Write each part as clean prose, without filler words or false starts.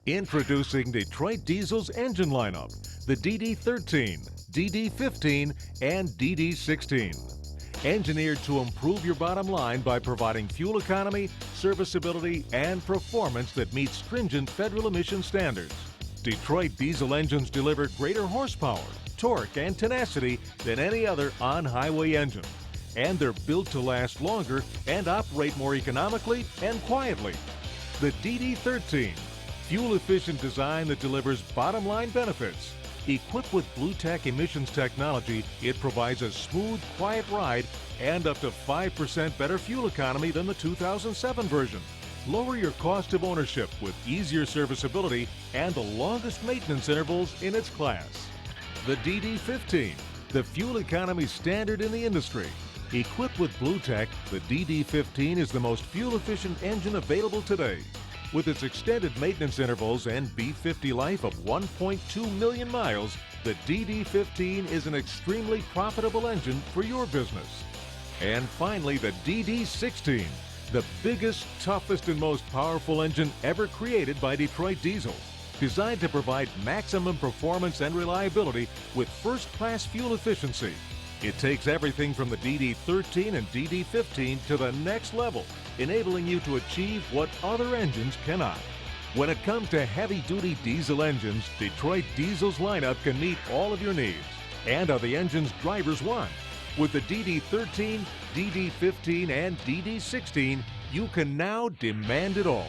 Introducing Detroit Diesel's engine lineup, the DD13, DD15, and DD16. Engineered to improve your bottom line by providing fuel economy, serviceability, and performance that meets stringent federal emission standards. Detroit diesel engines deliver greater horsepower, torque, and tenacity than any other on-highway engine. And they're built to last longer and operate more economically and quietly. The DD13, fuel-efficient design that delivers bottom-line benefits. Equipped with Blu Tech emissions technology, it provides a smooth, quiet ride and up to 5% better fuel economy than the 2007 version. Lower your cost of ownership with easier serviceability and the longest maintenance intervals in its class. The DD15, the fuel economy standard in the industry. Equipped with Blu Tech, the DD15 is the most fuel-efficient engine available today. With its extended maintenance intervals and B50 life of 1.2 million miles, the DD15 is an extremely profitable engine for your business. And finally, the DD16, the biggest, toughest, and most powerful engine ever created by Detroit Diesel. Designed to provide maximum performance and reliability with first-class fuel efficiency. It takes everything from the DD13 and DD15 to the next level, enabling you to achieve what other engines cannot. When it comes to heavy-duty diesel engines, Detroit Diesel's lineup can meet all of your needs and are the engines drivers want. With the DD13, DD15, and DD16, you can now demand it all.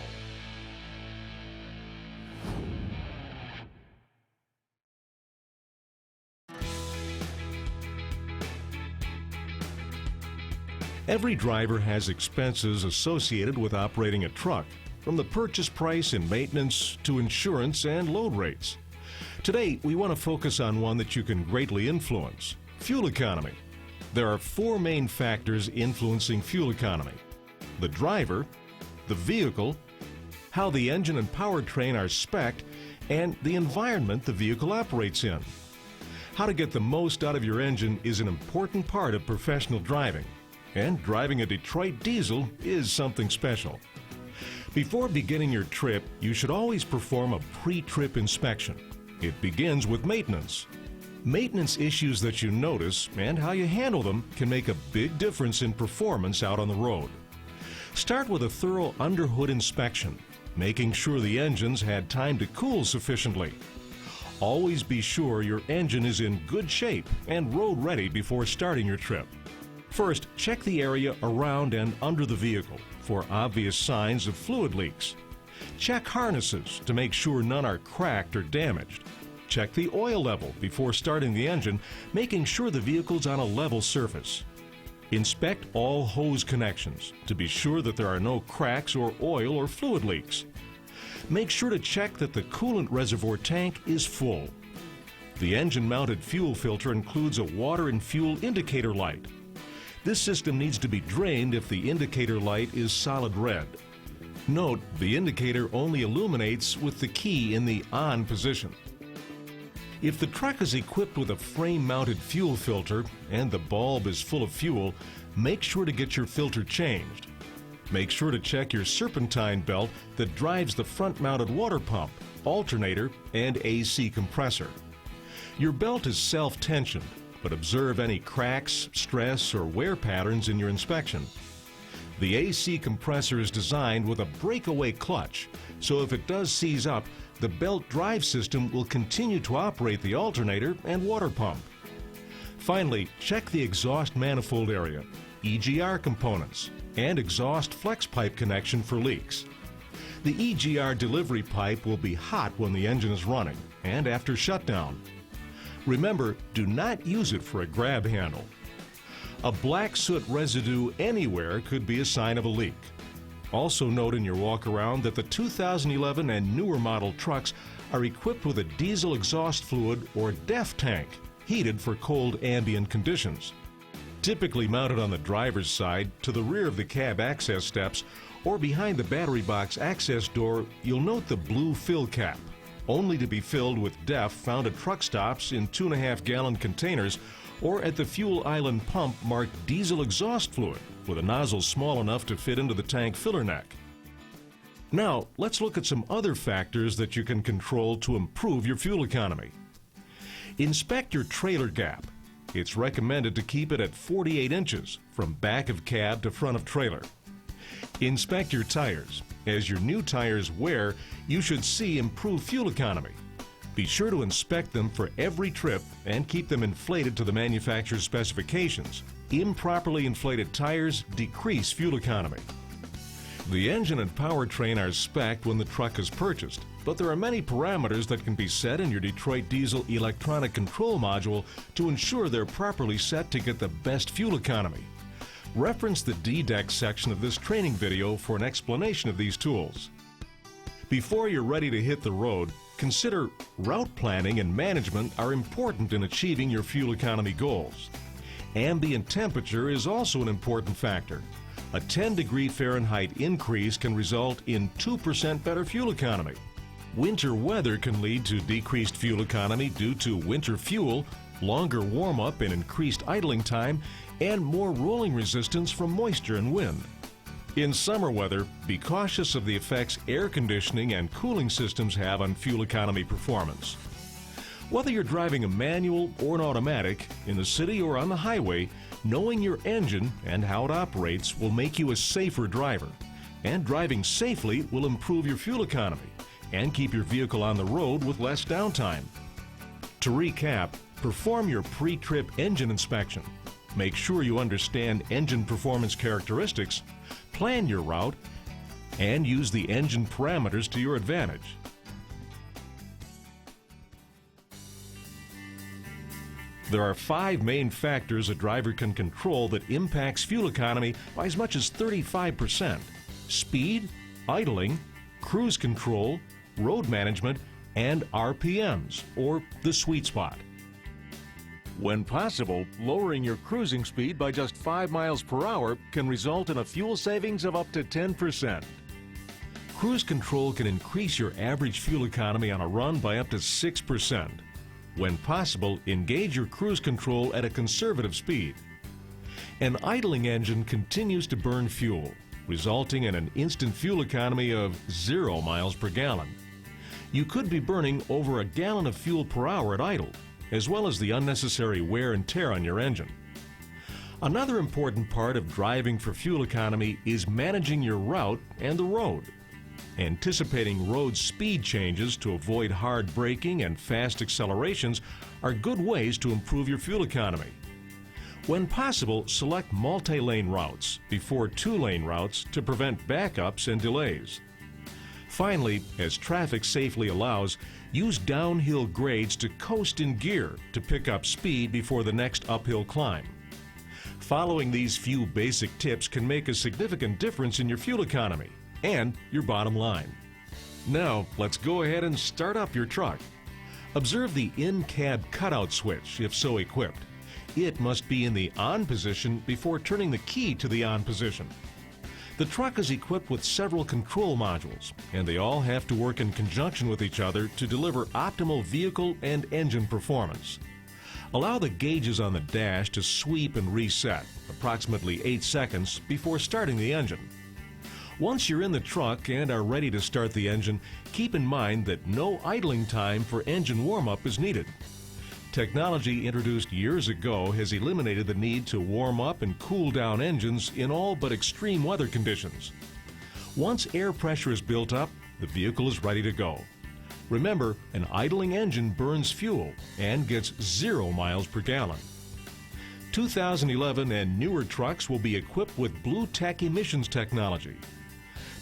Every driver has expenses associated with operating a truck, from the purchase price and maintenance to insurance and load rates. Today, we want to focus on one that you can greatly influence: fuel economy. There are four main factors influencing fuel economy: the driver, the vehicle, how the engine and powertrain are spec'd, and the environment the vehicle operates in. How to get the most out of your engine is an important part of professional driving. And driving a Detroit diesel is something special. Before beginning your trip, you should always perform a pre-trip inspection. It begins with maintenance. Maintenance issues that you notice and how you handle them can make a big difference in performance out on the road. Start with a thorough underhood inspection, making sure the engines had time to cool sufficiently. Always be sure your engine is in good shape and road ready before starting your trip. First, check the area around and under the vehicle for obvious signs of fluid leaks. Check harnesses to make sure none are cracked or damaged. Check the oil level before starting the engine, making sure the vehicle's on a level surface. Inspect all hose connections to be sure that there are no cracks or oil or fluid leaks. Make sure to check that the coolant reservoir tank is full. The engine-mounted fuel filter includes a water and fuel indicator light. This system needs to be drained if the indicator light is solid red. Note, the indicator only illuminates with the key in the on position. If the truck is equipped with a frame-mounted fuel filter and the bulb is full of fuel, make sure to get your filter changed. Make sure to check your serpentine belt that drives the front-mounted water pump, alternator, and AC compressor. Your belt is self-tensioned, but observe any cracks, stress, or wear patterns in your inspection. The AC compressor is designed with a breakaway clutch, so if it does seize up, the belt drive system will continue to operate the alternator and water pump. Finally, check the exhaust manifold area, EGR components, and exhaust flex pipe connection for leaks. The EGR delivery pipe will be hot when the engine is running and after shutdown. Remember, do not use it for a grab handle. A black soot residue anywhere could be a sign of a leak. Also note in your walk-around that the 2011 and newer model trucks are equipped with a diesel exhaust fluid or DEF tank, heated for cold ambient conditions. Typically mounted on the driver's side, to the rear of the cab access steps, or behind the battery box access door, you'll note the blue fill cap, only to be filled with DEF found at truck stops in 2.5-gallon containers or at the fuel island pump marked diesel exhaust fluid with a nozzle small enough to fit into the tank filler neck. Now, let's look at some other factors that you can control to improve your fuel economy. Inspect your trailer gap. It's recommended to keep it at 48 inches from back of cab to front of trailer. Inspect your tires. As your new tires wear, you should see improved fuel economy. Be sure to inspect them for every trip and keep them inflated to the manufacturer's specifications. Improperly inflated tires decrease fuel economy. The engine and powertrain are spec'd when the truck is purchased, but there are many parameters that can be set in your Detroit Diesel electronic control module to ensure they're properly set to get the best fuel economy. Reference the DDEC section of this training video for an explanation of these tools. Before you're ready to hit the road, consider route planning and management are important in achieving your fuel economy goals. Ambient temperature is also an important factor. A 10-degree Fahrenheit increase can result in 2% better fuel economy. Winter weather can lead to decreased fuel economy due to winter fuel, longer warm-up and increased idling time, and more rolling resistance from moisture and wind. In summer weather, be cautious of the effects air conditioning and cooling systems have on fuel economy performance. Whether you're driving a manual or an automatic, in the city or on the highway, knowing your engine and how it operates will make you a safer driver. And driving safely will improve your fuel economy and keep your vehicle on the road with less downtime. To recap, perform your pre-trip engine inspection. Make sure you understand engine performance characteristics, plan your route, and use the engine parameters to your advantage. There are 5 main factors a driver can control that impacts fuel economy by as much as 35%. Speed, idling, cruise control, road management, and RPMs, or the sweet spot. When possible, lowering your cruising speed by just 5 miles per hour can result in a fuel savings of up to 10%. Cruise control can increase your average fuel economy on a run by up to 6%. When possible, engage your cruise control at a conservative speed. An idling engine continues to burn fuel, resulting in an instant fuel economy of 0 miles per gallon. You could be burning over a gallon of fuel per hour at idle, as well as the unnecessary wear and tear on your engine. Another important part of driving for fuel economy is managing your route and the road. Anticipating road speed changes to avoid hard braking and fast accelerations are good ways to improve your fuel economy. When possible, select multi-lane routes before 2-lane routes to prevent backups and delays. Finally, as traffic safely allows, use downhill grades to coast in gear to pick up speed before the next uphill climb. Following these few basic tips can make a significant difference in your fuel economy and your bottom line. Now, let's go ahead and start up your truck. Observe the in-cab cutout switch if so equipped. It must be in the on position before turning the key to the on position. The truck is equipped with several control modules, and they all have to work in conjunction with each other to deliver optimal vehicle and engine performance. Allow the gauges on the dash to sweep and reset, approximately 8 seconds before starting the engine. Once you're in the truck and are ready to start the engine, keep in mind that no idling time for engine warm-up is needed. Technology introduced years ago has eliminated the need to warm up and cool down engines in all but extreme weather conditions. Once air pressure is built up, the vehicle is ready to go. Remember, an idling engine burns fuel and gets 0 miles per gallon. 2011 and newer trucks will be equipped with Blu Tech emissions technology.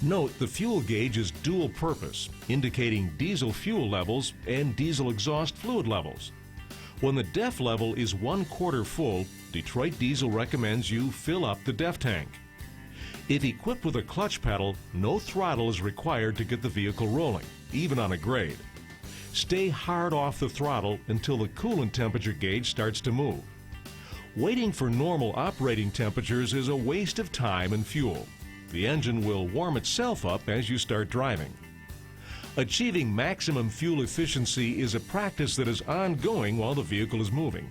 Note the fuel gauge is dual purpose, indicating diesel fuel levels and diesel exhaust fluid levels. When the DEF level is 1/4 full, Detroit Diesel recommends you fill up the DEF tank. If equipped with a clutch pedal, no throttle is required to get the vehicle rolling, even on a grade. Stay hard off the throttle until the coolant temperature gauge starts to move. Waiting for normal operating temperatures is a waste of time and fuel. The engine will warm itself up as you start driving. Achieving maximum fuel efficiency is a practice that is ongoing while the vehicle is moving.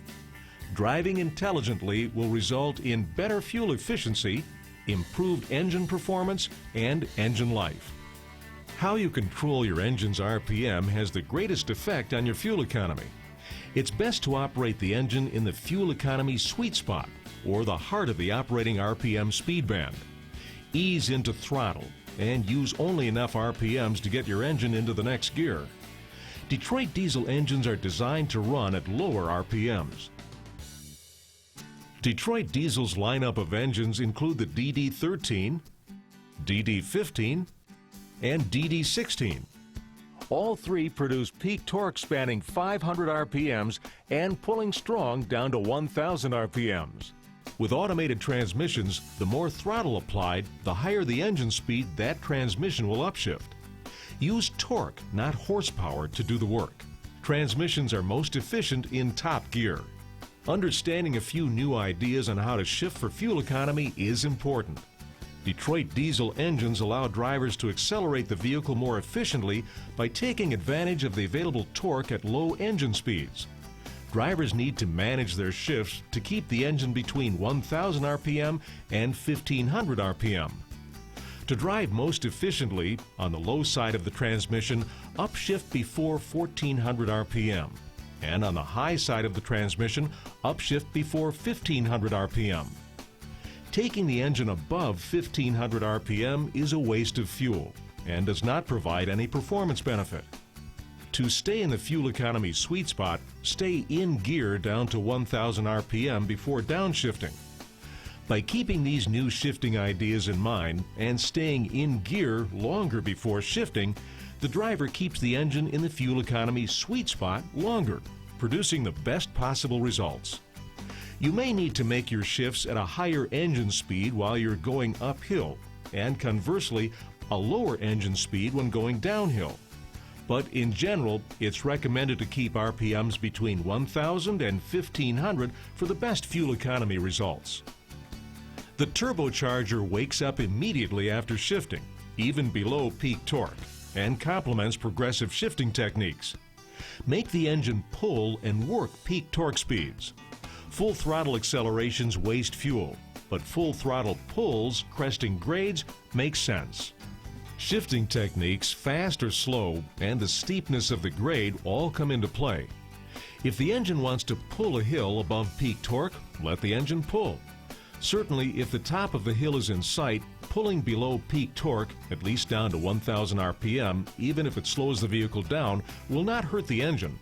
Driving intelligently will result in better fuel efficiency, improved engine performance, and engine life. How you control your engine's RPM has the greatest effect on your fuel economy. It's best to operate the engine in the fuel economy sweet spot, or the heart of the operating RPM speed band. Ease into throttle and use only enough RPMs to get your engine into the next gear. Detroit diesel engines are designed to run at lower RPMs. Detroit Diesel's lineup of engines include the DD13, DD15, and DD16. All three produce peak torque spanning 500 RPMs and pulling strong down to 1,000 RPMs. With automated transmissions, the more throttle applied, the higher the engine speed that transmission will upshift. Use torque, not horsepower, to do the work. Transmissions are most efficient in top gear. Understanding a few new ideas on how to shift for fuel economy is important. Detroit diesel engines allow drivers to accelerate the vehicle more efficiently by taking advantage of the available torque at low engine speeds. Drivers need to manage their shifts to keep the engine between 1,000 RPM and 1,500 RPM. To drive most efficiently, on the low side of the transmission, upshift before 1,400 RPM. And on the high side of the transmission, upshift before 1,500 RPM. Taking the engine above 1,500 RPM is a waste of fuel and does not provide any performance benefit. To stay in the fuel economy sweet spot, stay in gear down to 1,000 RPM before downshifting. By keeping these new shifting ideas in mind and staying in gear longer before shifting, the driver keeps the engine in the fuel economy sweet spot longer, producing the best possible results. You may need to make your shifts at a higher engine speed while you're going uphill, and conversely, a lower engine speed when going downhill. But in general, it's recommended to keep RPMs between 1,000 and 1,500 for the best fuel economy results. The turbocharger wakes up immediately after shifting, even below peak torque, and complements progressive shifting techniques. Make the engine pull and work peak torque speeds. Full throttle accelerations waste fuel, but full throttle pulls cresting grades make sense. Shifting techniques, fast or slow, and the steepness of the grade all come into play. If the engine wants to pull a hill above peak torque, let the engine pull. Certainly, if the top of the hill is in sight, pulling below peak torque, at least down to 1,000 RPM, even if it slows the vehicle down, will not hurt the engine.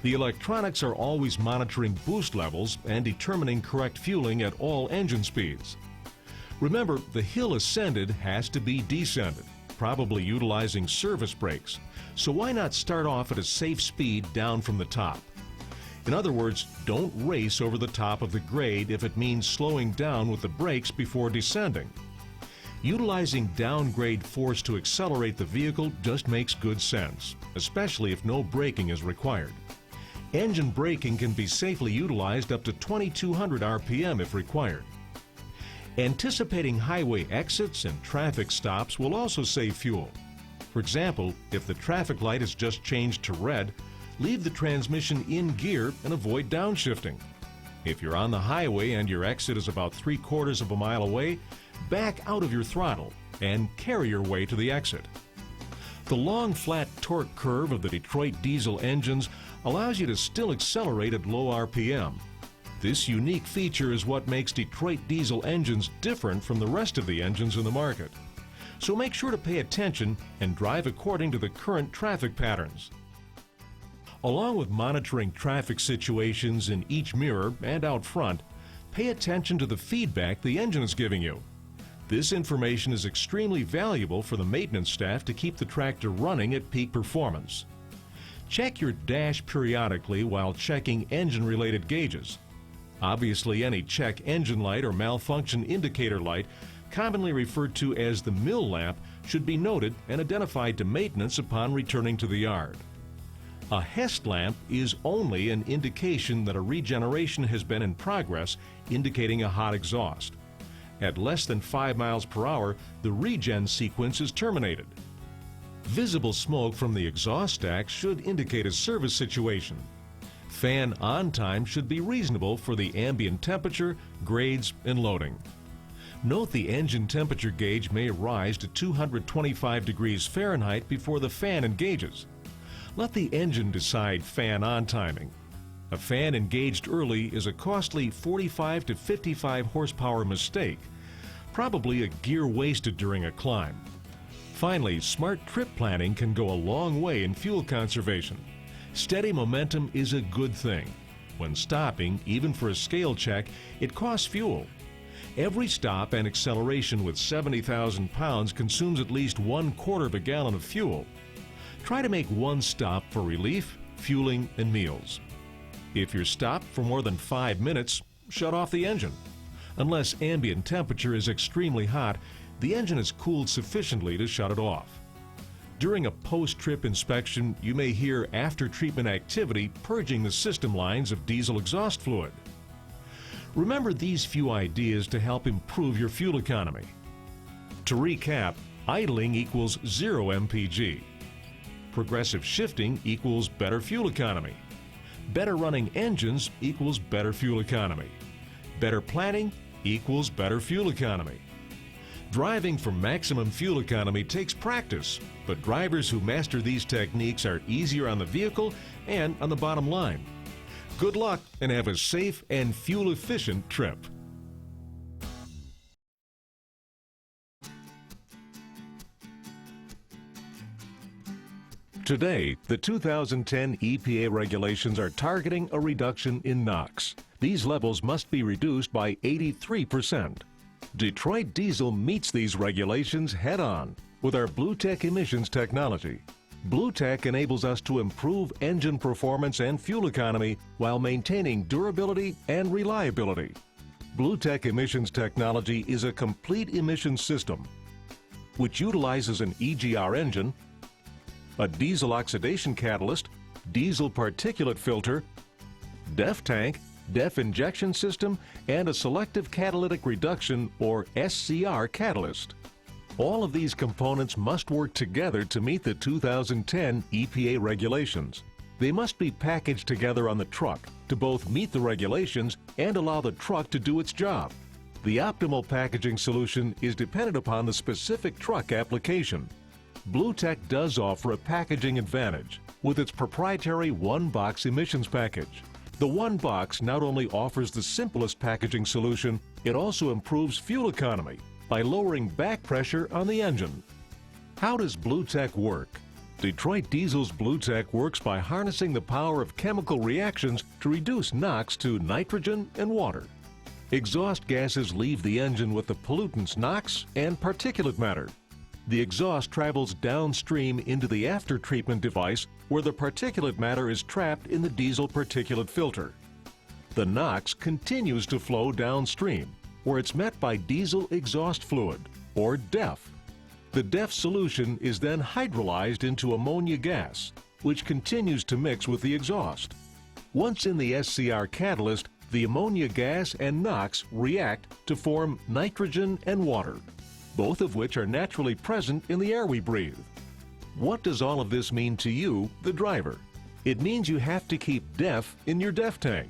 The electronics are always monitoring boost levels and determining correct fueling at all engine speeds. Remember, the hill ascended has to be descended, probably utilizing service brakes. So why not start off at a safe speed down from the top? In other words, don't race over the top of the grade if it means slowing down with the brakes before descending. Utilizing downgrade force to accelerate the vehicle just makes good sense, especially if no braking is required. Engine braking can be safely utilized up to 2,200 RPM if required. Anticipating highway exits and traffic stops will also save fuel. For example, if the traffic light has just changed to red, leave the transmission in gear and avoid downshifting. If you're on the highway and your exit is about 3/4 of a mile away, back out of your throttle and carry your way to the exit. The long, flat torque curve of the Detroit diesel engines allows you to still accelerate at low RPM. This unique feature is what makes Detroit diesel engines different from the rest of the engines in the market. So make sure to pay attention and drive according to the current traffic patterns. Along with monitoring traffic situations in each mirror and out front, pay attention to the feedback the engine is giving you. This information is extremely valuable for the maintenance staff to keep the tractor running at peak performance. Check your dash periodically while checking engine-related gauges. Obviously, any check engine light or malfunction indicator light, commonly referred to as the mill lamp, should be noted and identified to maintenance upon returning to the yard. A Hest lamp is only an indication that a regeneration has been in progress, indicating a hot exhaust. At less than 5 miles per hour, the regen sequence is terminated. Visible smoke from the exhaust stack should indicate a service situation. Fan on time should be reasonable for the ambient temperature, grades, and loading. Note the engine temperature gauge may rise to 225 degrees Fahrenheit before the fan engages. Let the engine decide fan on timing. A fan engaged early is a costly 45 to 55 horsepower mistake, probably a gear wasted during a climb. Finally, smart trip planning can go a long way in fuel conservation. Steady momentum is a good thing. When stopping, even for a scale check, it costs fuel. Every stop and acceleration with 70,000 pounds consumes at least 1/4 of a gallon of fuel. Try to make one stop for relief, fueling, and meals. If you're stopped for more than 5 minutes, shut off the engine. Unless ambient temperature is extremely hot, the engine is cooled sufficiently to shut it off. During a post-trip inspection, you may hear after-treatment activity purging the system lines of diesel exhaust fluid. Remember these few ideas to help improve your fuel economy. To recap, idling equals 0 mpg. Progressive shifting equals better fuel economy. Better running engines equals better fuel economy. Better planning equals better fuel economy. Driving for maximum fuel economy takes practice, but drivers who master these techniques are easier on the vehicle and on the bottom line. Good luck and have a safe and fuel-efficient trip. Today, the 2010 EPA regulations are targeting a reduction in NOx. These levels must be reduced by 83%. Detroit Diesel meets these regulations head-on with our Blu Tech emissions technology. Blu Tech enables us to improve engine performance and fuel economy while maintaining durability and reliability. Blu Tech emissions technology is a complete emissions system which utilizes an EGR engine, a diesel oxidation catalyst, diesel particulate filter, DEF tank, DEF injection system, and a selective catalytic reduction or SCR catalyst. All of these components must work together to meet the 2010 EPA regulations. They must be packaged together on the truck to both meet the regulations and allow the truck to do its job. The optimal packaging solution is dependent upon the specific truck application. Blu Tech does offer a packaging advantage with its proprietary one-box emissions package. The one box not only offers the simplest packaging solution, it also improves fuel economy by lowering back pressure on the engine. How does Blu Tech work? Detroit Diesel's Blu Tech works by harnessing the power of chemical reactions to reduce NOx to nitrogen and water. Exhaust gases leave the engine with the pollutants NOx and particulate matter. The exhaust travels downstream into the after-treatment device where the particulate matter is trapped in the diesel particulate filter. The NOx continues to flow downstream where it's met by diesel exhaust fluid, or DEF. The DEF solution is then hydrolyzed into ammonia gas, which continues to mix with the exhaust. Once in the SCR catalyst, the ammonia gas and NOx react to form nitrogen and water, both of which are naturally present in the air we breathe. What does all of this mean to you, the driver? It means you have to keep DEF in your DEF tank.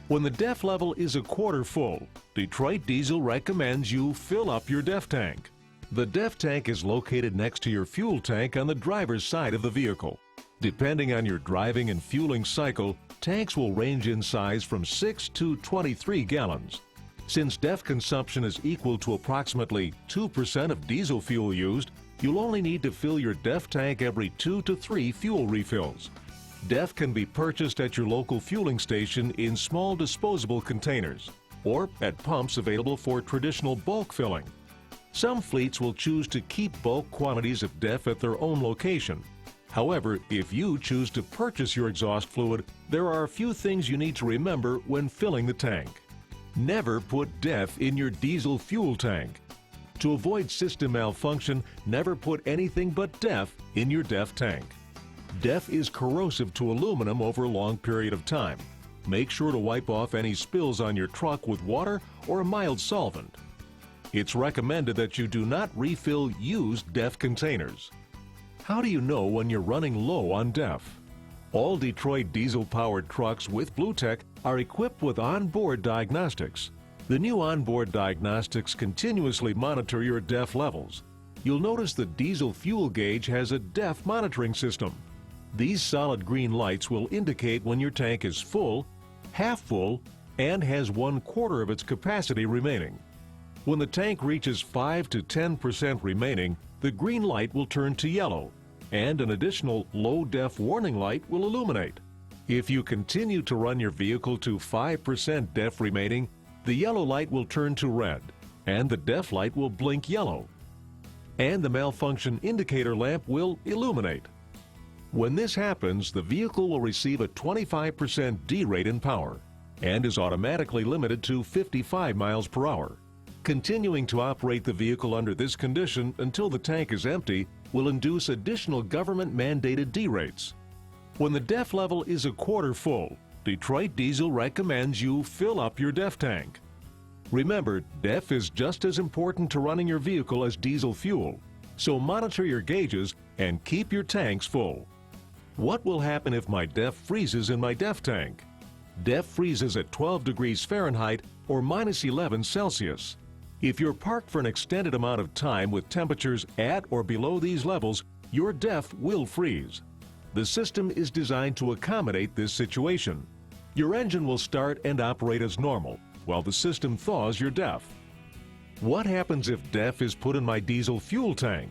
When the DEF level is a quarter full, Detroit Diesel recommends you fill up your DEF tank. The DEF tank is located next to your fuel tank on the driver's side of the vehicle. Depending on your driving and fueling cycle, tanks will range in size from 6 to 23 gallons. Since DEF consumption is equal to approximately 2% of diesel fuel used, you'll only need to fill your DEF tank every 2 to 3 fuel refills. DEF can be purchased at your local fueling station in small disposable containers or at pumps available for traditional bulk filling. Some fleets will choose to keep bulk quantities of DEF at their own location. However, if you choose to purchase your exhaust fluid, there are a few things you need to remember when filling the tank. Never put DEF in your diesel fuel tank. To avoid system malfunction, never put anything but DEF in your DEF tank. DEF is corrosive to aluminum over a long period of time. Make sure to wipe off any spills on your truck with water or a mild solvent. It's recommended that you do not refill used DEF containers. How do you know when you're running low on DEF? All Detroit diesel-powered trucks with Blu Tech are equipped with onboard diagnostics. The new onboard diagnostics continuously monitor your DEF levels. You'll notice the diesel fuel gauge has a DEF monitoring system. These solid green lights will indicate when your tank is full, half full, and has 1/4 of its capacity remaining. When the tank reaches 5 to 10% remaining, the green light will turn to yellow, and an additional low DEF warning light will illuminate. If you continue to run your vehicle to 5% DEF remaining, the yellow light will turn to red, and the DEF light will blink yellow, and the malfunction indicator lamp will illuminate. When this happens, the vehicle will receive a 25% D-rate in power and is automatically limited to 55 miles per hour. Continuing to operate the vehicle under this condition until the tank is empty will induce additional government-mandated D-rates. When the DEF level is 1/4 full, Detroit Diesel recommends you fill up your DEF tank. Remember, DEF is just as important to running your vehicle as diesel fuel, so monitor your gauges and keep your tanks full. What will happen if my DEF freezes in my DEF tank? DEF freezes at 12 degrees Fahrenheit or -11 Celsius. If you're parked for an extended amount of time with temperatures at or below these levels, your DEF will freeze. The system is designed to accommodate this situation. Your engine will start and operate as normal, while the system thaws your DEF. What happens if DEF is put in my diesel fuel tank?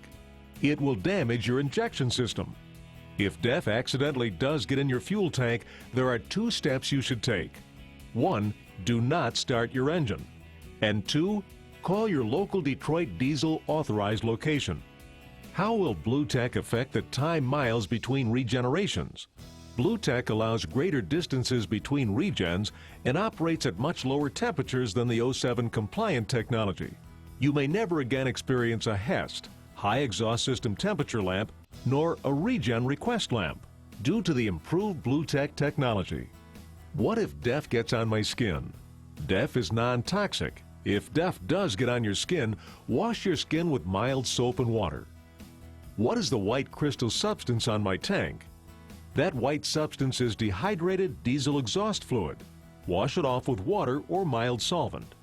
It will damage your injection system. If DEF accidentally does get in your fuel tank, there are 2 steps you should take. 1. Do not start your engine. And 2. Call your local Detroit Diesel authorized location. How will Blu Tech affect the time miles between regenerations? Blu Tech allows greater distances between regens and operates at much lower temperatures than the 07 compliant technology. You may never again experience a HEST, high exhaust system temperature lamp, nor a regen request lamp, due to the improved Blu Tech technology. What if DEF gets on my skin? DEF is non-toxic. If DEF does get on your skin, wash your skin with mild soap and water. What is the white crystal substance on my tank? That white substance is dehydrated diesel exhaust fluid. Wash it off with water or mild solvent.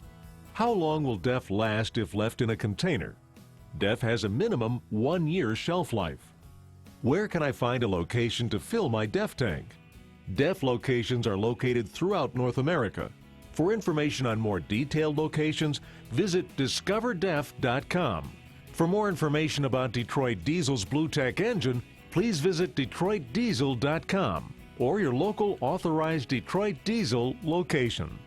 How long will DEF last if left in a container? DEF has a minimum 1 year shelf life. Where can I find a location to fill my DEF tank? DEF locations are located throughout North America. For information on more detailed locations, visit discoverdef.com. For more information about Detroit Diesel's Blu Tech engine, please visit detroitdiesel.com or your local authorized Detroit Diesel location.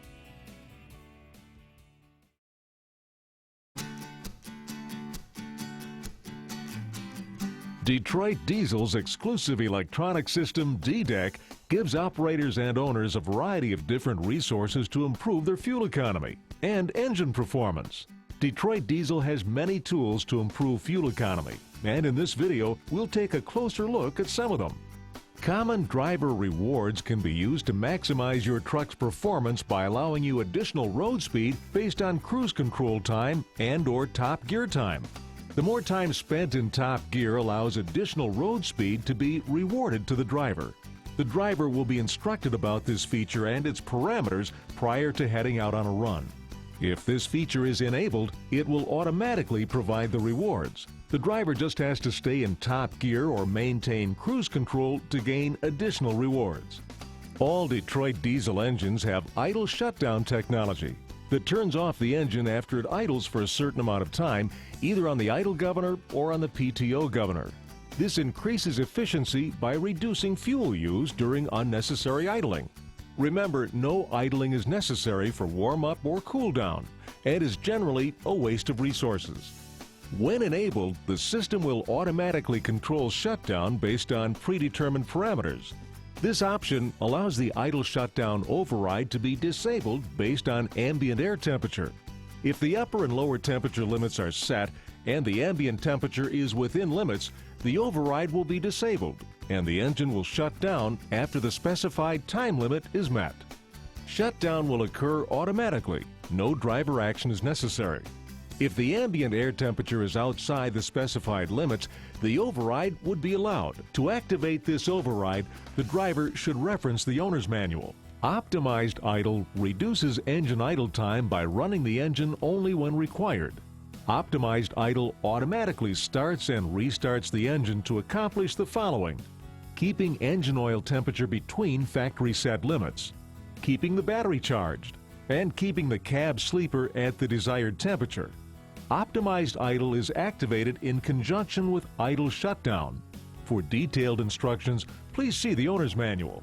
Detroit Diesel's exclusive electronic system, D-Deck, gives operators and owners a variety of different resources to improve their fuel economy and engine performance. Detroit Diesel has many tools to improve fuel economy, and in this video, we'll take a closer look at some of them. Common driver rewards can be used to maximize your truck's performance by allowing you additional road speed based on cruise control time and/or top gear time. The more time spent in top gear allows additional road speed to be rewarded to the driver. The driver will be instructed about this feature and its parameters prior to heading out on a run. If this feature is enabled, it will automatically provide the rewards. The driver just has to stay in top gear or maintain cruise control to gain additional rewards. All Detroit Diesel engines have idle shutdown technology that turns off the engine after it idles for a certain amount of time, either on the idle governor or on the PTO governor. This increases efficiency by reducing fuel used during unnecessary idling. Remember, no idling is necessary for warm-up or cool-down and is generally a waste of resources. When enabled, the system will automatically control shutdown based on predetermined parameters. This option allows the idle shutdown override to be disabled based on ambient air temperature. If the upper and lower temperature limits are set and the ambient temperature is within limits, the override will be disabled and the engine will shut down after the specified time limit is met. Shutdown will occur automatically. No driver action is necessary. If the ambient air temperature is outside the specified limits, the override would be allowed. To activate this override, the driver should reference the owner's manual. Optimized idle reduces engine idle time by running the engine only when required. Optimized idle automatically starts and restarts the engine to accomplish the following: keeping engine oil temperature between factory set limits, keeping the battery charged, and keeping the cab sleeper at the desired temperature. Optimized idle is activated in conjunction with idle shutdown. For detailed instructions, please see the owner's manual.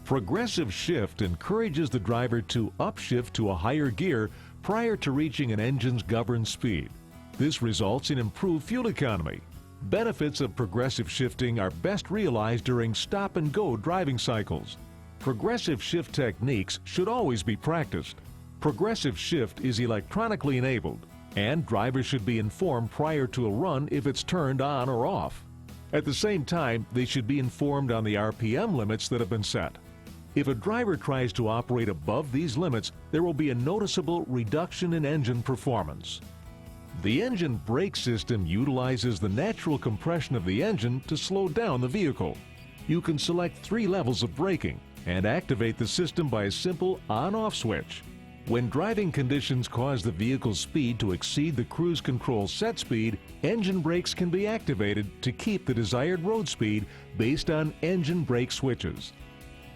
Progressive shift encourages the driver to upshift to a higher gear prior to reaching an engine's governed speed. This results in improved fuel economy. Benefits of progressive shifting are best realized during stop-and-go driving cycles. Progressive shift techniques should always be practiced. Progressive shift is electronically enabled, and drivers should be informed prior to a run if it's turned on or off. At the same time, they should be informed on the RPM limits that have been set. If a driver tries to operate above these limits, there will be a noticeable reduction in engine performance. The engine brake system utilizes the natural compression of the engine to slow down the vehicle. You can select 3 levels of braking and activate the system by a simple on-off switch. When driving conditions cause the vehicle's speed to exceed the cruise control set speed, engine brakes can be activated to keep the desired road speed based on engine brake switches.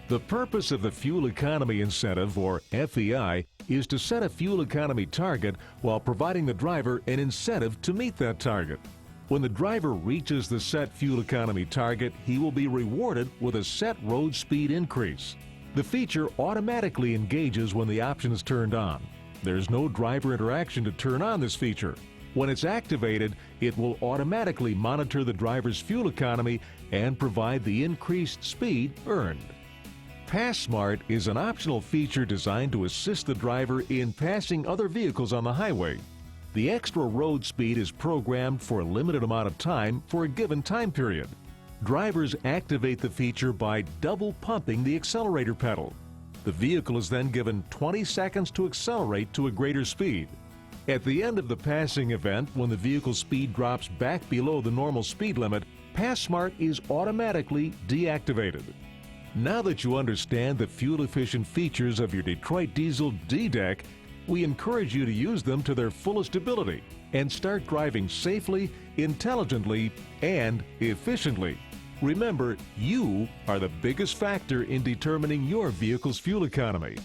The purpose of the Fuel Economy Incentive, or FEI, is to set a fuel economy target while providing the driver an incentive to meet that target. When the driver reaches the set fuel economy target, he will be rewarded with a set road speed increase. The feature automatically engages when the option is turned on. There's no driver interaction to turn on this feature. When it's activated, it will automatically monitor the driver's fuel economy and provide the increased speed earned. Pass Smart is an optional feature designed to assist the driver in passing other vehicles on the highway. The extra road speed is programmed for a limited amount of time for a given time period. Drivers activate the feature by double pumping the accelerator pedal. The vehicle is then given 20 seconds to accelerate to a greater speed. At the end of the passing event, when the vehicle's speed drops back below the normal speed limit, Pass Smart is automatically deactivated. Now that you understand the fuel-efficient features of your Detroit Diesel D-Deck, we encourage you to use them to their fullest ability and start driving safely, intelligently, and efficiently. Remember, you are the biggest factor in determining your vehicle's fuel economy.